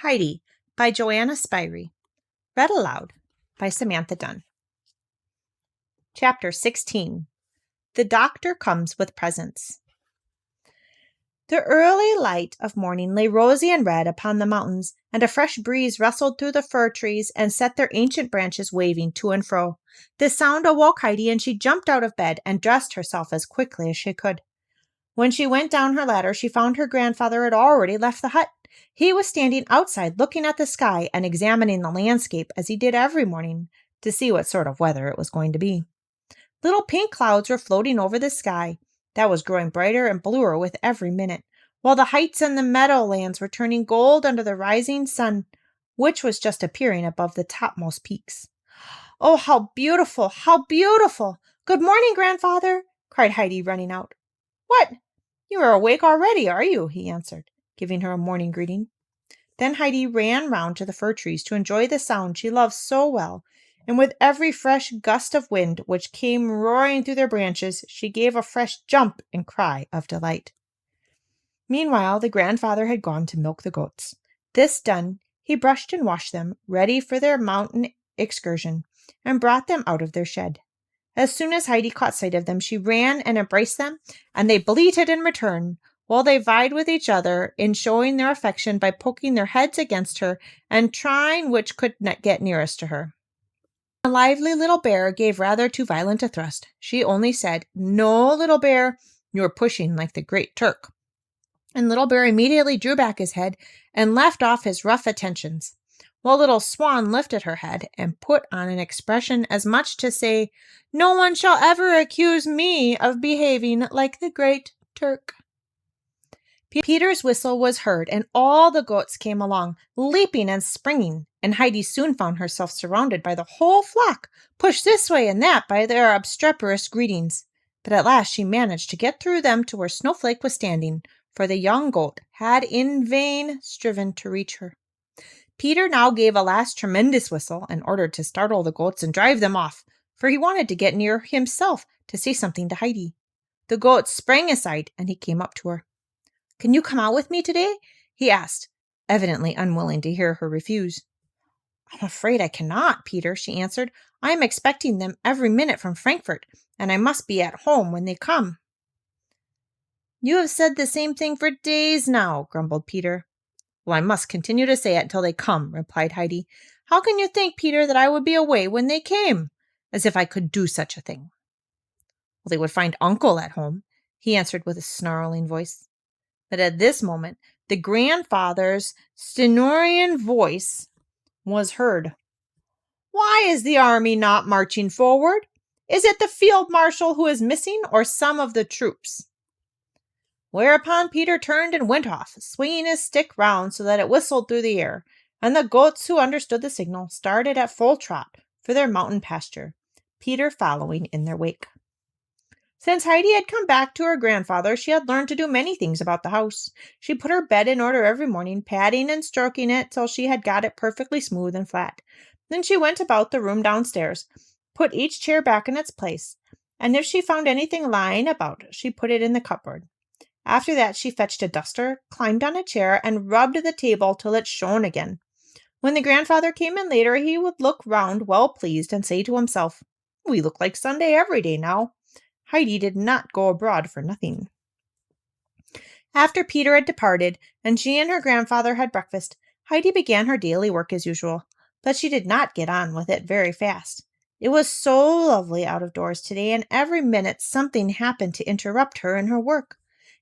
Heidi by Johanna Spyri. Read aloud by Samantha Dunn. Chapter 16. The Doctor Comes with Presents. The early light of morning lay rosy and red upon the mountains, and a fresh breeze rustled through the fir trees and set their ancient branches waving to and fro. This sound awoke Heidi, and she jumped out of bed and dressed herself as quickly as she could. When she went down her ladder, she found her grandfather had already left the hut. He was standing outside looking at the sky and examining the landscape as he did every morning to see what sort of weather it was going to be. Little pink clouds were floating over the sky that was growing brighter and bluer with every minute, while the heights and the meadowlands were turning gold under the rising sun, which was just appearing above the topmost peaks. "Oh, how beautiful! How beautiful! Good morning, Grandfather!" cried Heidi, running out. "What? You are awake already, are you?" he answered, giving her a morning greeting. Then Heidi ran round to the fir trees to enjoy the sound she loved so well, and with every fresh gust of wind which came roaring through their branches, she gave a fresh jump and cry of delight. Meanwhile, the grandfather had gone to milk the goats. This done, he brushed and washed them, ready for their mountain excursion, and brought them out of their shed. As soon as Heidi caught sight of them, she ran and embraced them, and they bleated in return, while they vied with each other in showing their affection by poking their heads against her and trying which could get nearest to her. The lively little bear gave rather too violent a thrust. She only said, "No, little bear, you're pushing like the Great Turk." And little bear immediately drew back his head and left off his rough attentions, while little swan lifted her head and put on an expression as much to say, "No one shall ever accuse me of behaving like the Great Turk." Peter's whistle was heard, and all the goats came along, leaping and springing, and Heidi soon found herself surrounded by the whole flock, pushed this way and that by their obstreperous greetings. But at last she managed to get through them to where Snowflake was standing, for the young goat had in vain striven to reach her. Peter now gave a last tremendous whistle in order to startle the goats and drive them off, for he wanted to get near himself to say something to Heidi. The goats sprang aside, and he came up to her. "Can you come out with me today?" he asked, evidently unwilling to hear her refuse. "I'm afraid I cannot, Peter," she answered. "I am expecting them every minute from Frankfurt, and I must be at home when they come." "You have said the same thing for days now," grumbled Peter. "Well, I must continue to say it until they come," replied Heidi. "How can you think, Peter, that I would be away when they came? As if I could do such a thing." "Well, they would find Uncle at home," he answered with a snarling voice. But at this moment, the grandfather's stentorian voice was heard. "Why is the army not marching forward? Is it the field marshal who is missing, or some of the troops?" Whereupon Peter turned and went off, swinging his stick round so that it whistled through the air, and the goats, who understood the signal, started at full trot for their mountain pasture, Peter following in their wake. Since Heidi had come back to her grandfather, she had learned to do many things about the house. She put her bed in order every morning, patting and stroking it till she had got it perfectly smooth and flat. Then she went about the room downstairs, put each chair back in its place, and if she found anything lying about, she put it in the cupboard. After that, she fetched a duster, climbed on a chair, and rubbed the table till it shone again. When the grandfather came in later, he would look round well pleased and say to himself, "We look like Sunday every day now. Heidi did not go abroad for nothing." After Peter had departed, and she and her grandfather had breakfast, Heidi began her daily work as usual, but she did not get on with it very fast. It was so lovely out of doors today, and every minute something happened to interrupt her in her work.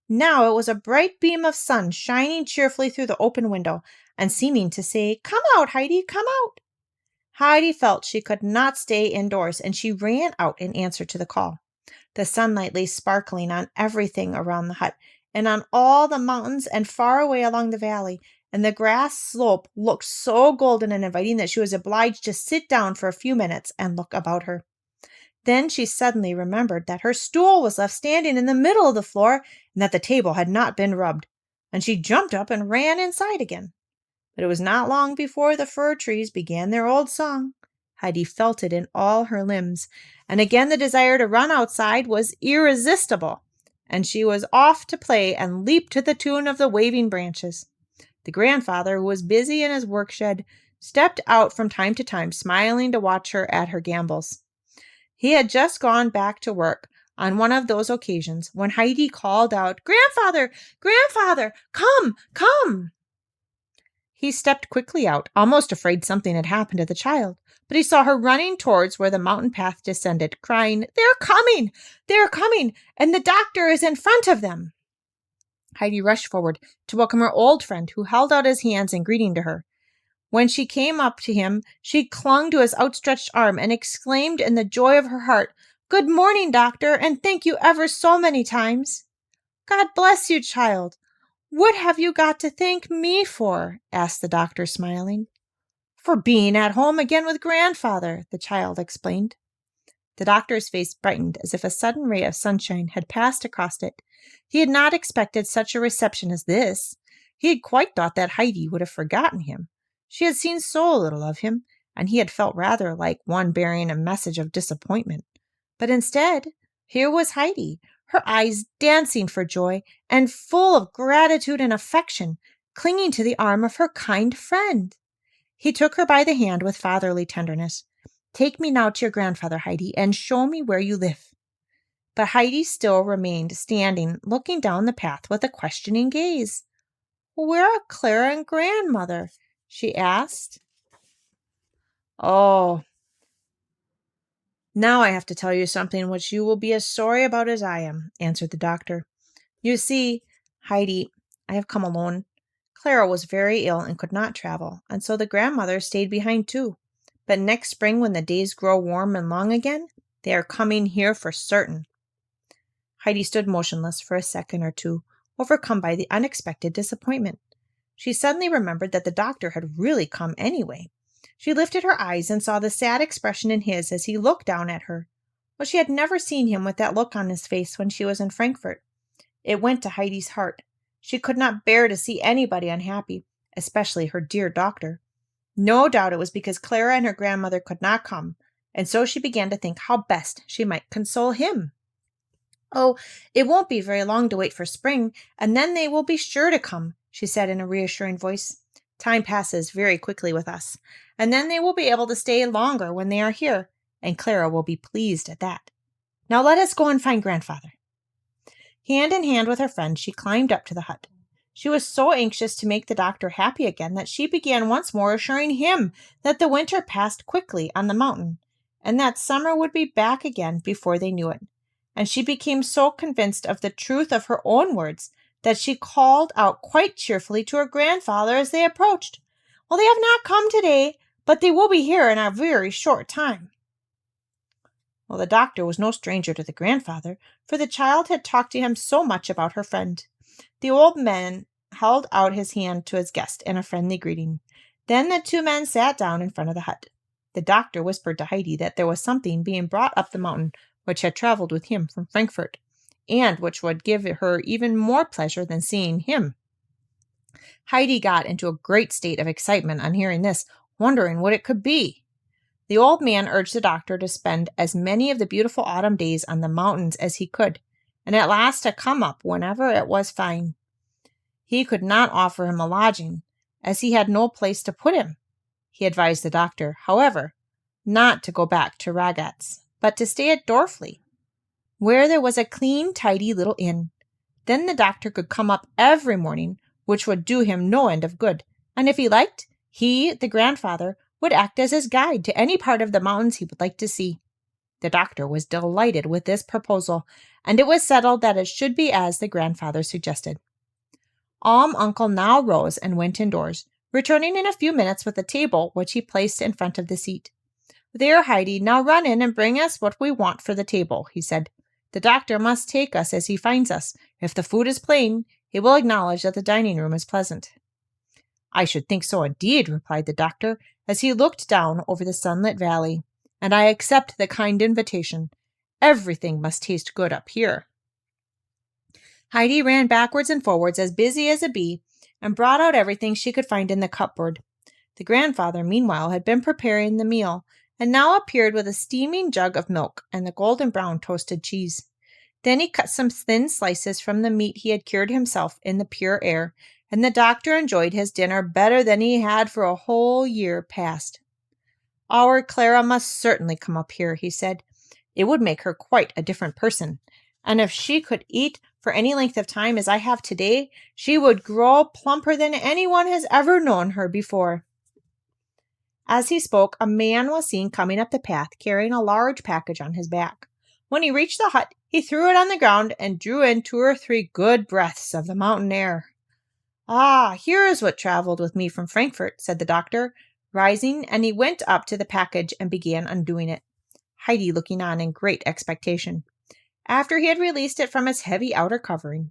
Now it was a bright beam of sun shining cheerfully through the open window, and seeming to say, "Come out, Heidi, come out." Heidi felt she could not stay indoors, and she ran out in answer to the call. The sunlight lay sparkling on everything around the hut, and on all the mountains and far away along the valley, and the grass slope looked so golden and inviting that she was obliged to sit down for a few minutes and look about her. Then she suddenly remembered that her stool was left standing in the middle of the floor, and that the table had not been rubbed, and she jumped up and ran inside again. But it was not long before the fir trees began their old song. Heidi felt it in all her limbs, and again the desire to run outside was irresistible, and she was off to play and leap to the tune of the waving branches. The grandfather, who was busy in his work shed, stepped out from time to time, smiling to watch her at her gambols. He had just gone back to work on one of those occasions when Heidi called out, "Grandfather, grandfather, come, come!" He stepped quickly out, almost afraid something had happened to the child, but he saw her running towards where the mountain path descended, crying, "They're coming! They're coming! And the doctor is in front of them!" Heidi rushed forward to welcome her old friend, who held out his hands in greeting to her. When she came up to him, she clung to his outstretched arm and exclaimed in the joy of her heart, "Good morning, doctor, and thank you ever so many times." "God bless you, child. What have you got to thank me for?" asked the doctor, smiling. "For being at home again with grandfather," the child explained. The doctor's face brightened as if a sudden ray of sunshine had passed across it. He had not expected such a reception as this. He had quite thought that Heidi would have forgotten him. She had seen so little of him, and he had felt rather like one bearing a message of disappointment. But instead, here was Heidi, her eyes dancing for joy and full of gratitude and affection, clinging to the arm of her kind friend. He took her by the hand with fatherly tenderness. "Take me now to your grandfather, Heidi, and show me where you live." But Heidi still remained standing, looking down the path with a questioning gaze. "Where are Clara and grandmother?" she asked. "Oh, now I have to tell you something which you will be as sorry about as I am," answered the doctor. "You see, Heidi, I have come alone. Clara was very ill and could not travel, and so the grandmother stayed behind too. But next spring, when the days grow warm and long again, they are coming here for certain." Heidi stood motionless for a second or two, overcome by the unexpected disappointment. She suddenly remembered that the doctor had really come anyway. She lifted her eyes and saw the sad expression in his as he looked down at her. Well, she had never seen him with that look on his face when she was in Frankfurt. It went to Heidi's heart. She could not bear to see anybody unhappy, especially her dear doctor. No doubt it was because Clara and her grandmother could not come, and so she began to think how best she might console him. "Oh, it won't be very long to wait for spring, and then they will be sure to come," she said in a reassuring voice. "Time passes very quickly with us, and then they will be able to stay longer when they are here, and Clara will be pleased at that. Now let us go and find grandfather." Hand in hand with her friend, she climbed up to the hut. She was so anxious to make the doctor happy again that she began once more assuring him that the winter passed quickly on the mountain, and that summer would be back again before they knew it. And she became so convinced of the truth of her own words that she called out quite cheerfully to her grandfather as they approached, "Well, they have not come today, but they will be here in a very short time." Well, the doctor was no stranger to the grandfather, for the child had talked to him so much about her friend. The old man held out his hand to his guest in a friendly greeting. Then the two men sat down in front of the hut. The doctor whispered to Heidi that there was something being brought up the mountain which had traveled with him from Frankfurt, and which would give her even more pleasure than seeing him. Heidi got into a great state of excitement on hearing this, wondering what it could be. The old man urged the doctor to spend as many of the beautiful autumn days on the mountains as he could, and at last to come up whenever it was fine. He could not offer him a lodging, as he had no place to put him. He advised the doctor, however, not to go back to Ragatz, but to stay at Dorfli, where there was a clean, tidy little inn. Then the doctor could come up every morning, which would do him no end of good, and if he liked, he, the grandfather, would act as his guide to any part of the mountains he would like to see. The doctor was delighted with this proposal, and it was settled that it should be as the grandfather suggested. Uncle now rose and went indoors, returning in a few minutes with a table which he placed in front of the seat. "There, Heidi, now run in and bring us what we want for the table," he said. "The doctor must take us as he finds us. If the food is plain, he will acknowledge that the dining room is pleasant." "I should think so indeed," replied the doctor, as he looked down over the sunlit valley, "and I accept the kind invitation. Everything must taste good up here." Heidi ran backwards and forwards, as busy as a bee, and brought out everything she could find in the cupboard. The grandfather, meanwhile, had been preparing the meal, and now appeared with a steaming jug of milk and the golden brown toasted cheese. Then he cut some thin slices from the meat he had cured himself in the pure air, and the doctor enjoyed his dinner better than he had for a whole year past. "Our Clara must certainly come up here," he said. "It would make her quite a different person, and if she could eat for any length of time as I have today, she would grow plumper than anyone has ever known her before." As he spoke, a man was seen coming up the path carrying a large package on his back. When he reached the hut, he threw it on the ground and drew in 2 or 3 good breaths of the mountain air. "Ah, here is what traveled with me from Frankfurt," said the doctor, rising, and he went up to the package and began undoing it, Heidi looking on in great expectation. After he had released it from its heavy outer covering,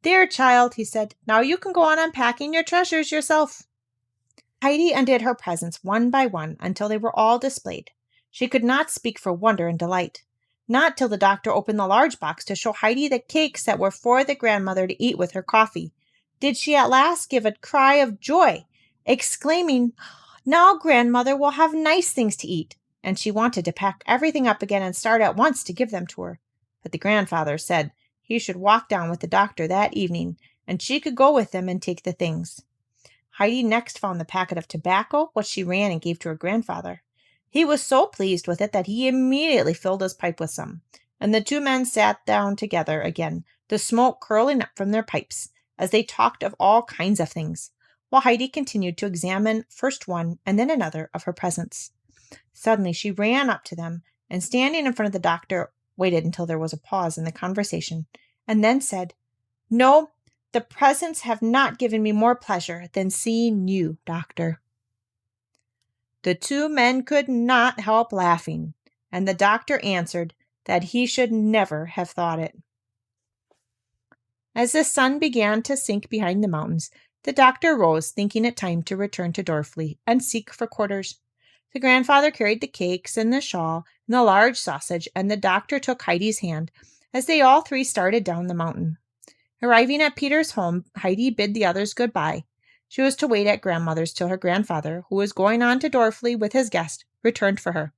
"There, child," he said, "now you can go on unpacking your treasures yourself." Heidi undid her presents one by one until they were all displayed. She could not speak for wonder and delight. Not till the doctor opened the large box to show Heidi the cakes that were for the grandmother to eat with her coffee did she at last give a cry of joy, exclaiming, "Now grandmother will have nice things to eat," and she wanted to pack everything up again and start at once to give them to her. But the grandfather said he should walk down with the doctor that evening, and she could go with them and take the things. Heidi next found the packet of tobacco, which she ran and gave to her grandfather. He was so pleased with it that he immediately filled his pipe with some, and the 2 men sat down together again, the smoke curling up from their pipes, as they talked of all kinds of things, while Heidi continued to examine first one and then another of her presents. Suddenly she ran up to them, and standing in front of the doctor, waited until there was a pause in the conversation, and then said, "No, the presents have not given me more pleasure than seeing you, doctor." The 2 men could not help laughing, and the doctor answered that he should never have thought it. As the sun began to sink behind the mountains, the doctor rose, thinking it time to return to Dorfli and seek for quarters. The grandfather carried the cakes and the shawl and the large sausage, and the doctor took Heidi's hand as they all 3 started down the mountain. Arriving at Peter's home, Heidi bid the others goodbye. She was to wait at grandmother's till her grandfather, who was going on to Dorfli with his guest, returned for her.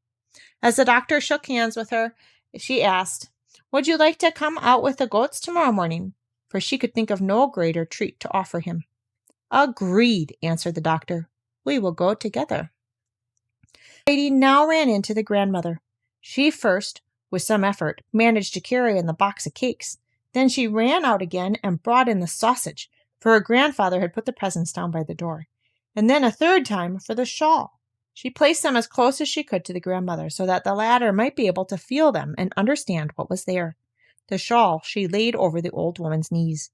As the doctor shook hands with her, she asked, "Would you like to come out with the goats tomorrow morning?" For she could think of no greater treat to offer him. "Agreed," answered the doctor. "We will go together." Heidi now ran into the grandmother. She first, with some effort, managed to carry in the box of cakes. Then she ran out again and brought in the sausage, for her grandfather had put the presents down by the door, and then a 3rd time for the shawl. She placed them as close as she could to the grandmother, so that the latter might be able to feel them and understand what was there. The shawl she laid over the old woman's knees.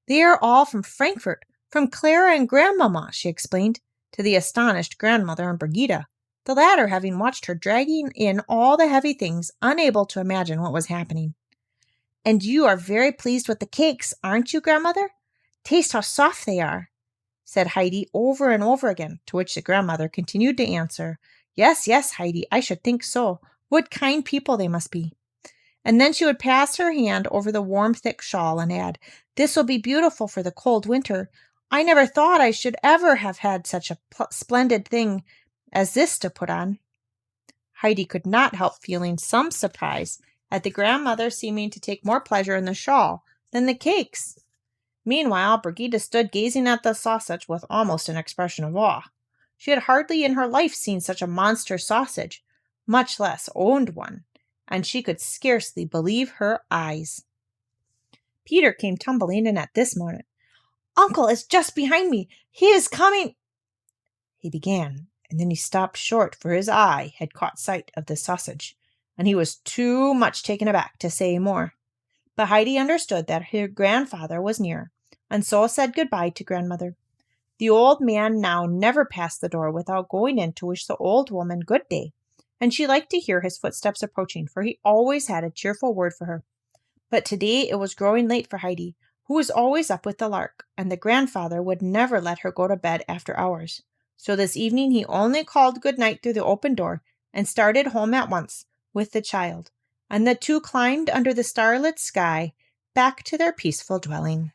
"They are all from Frankfurt, from Clara and Grandmamma," she explained, to the astonished grandmother and Brigida, the latter having watched her dragging in all the heavy things, unable to imagine what was happening. "And you are very pleased with the cakes, aren't you, grandmother? Taste how soft they are," said Heidi over and over again, to which the grandmother continued to answer, "Yes, yes, Heidi, I should think so. What kind people they must be." And then she would pass her hand over the warm, thick shawl and add, "This will be beautiful for the cold winter. I never thought I should ever have had such a splendid thing as this to put on." Heidi could not help feeling some surprise at the grandmother seeming to take more pleasure in the shawl than the cakes. Meanwhile, Brigida stood gazing at the sausage with almost an expression of awe. She had hardly in her life seen such a monster sausage, much less owned one, and she could scarcely believe her eyes. Peter came tumbling in at this moment. "Uncle is just behind me. He is coming," he began, and then he stopped short, for his eye had caught sight of the sausage, and he was too much taken aback to say more. But Heidi understood that her grandfather was near, and so said goodbye to grandmother. The old man now never passed the door without going in to wish the old woman good day, and she liked to hear his footsteps approaching, for he always had a cheerful word for her. But today it was growing late for Heidi, who was always up with the lark, and the grandfather would never let her go to bed after hours. So this evening he only called good night through the open door and started home at once with the child, and the 2 climbed under the starlit sky back to their peaceful dwelling.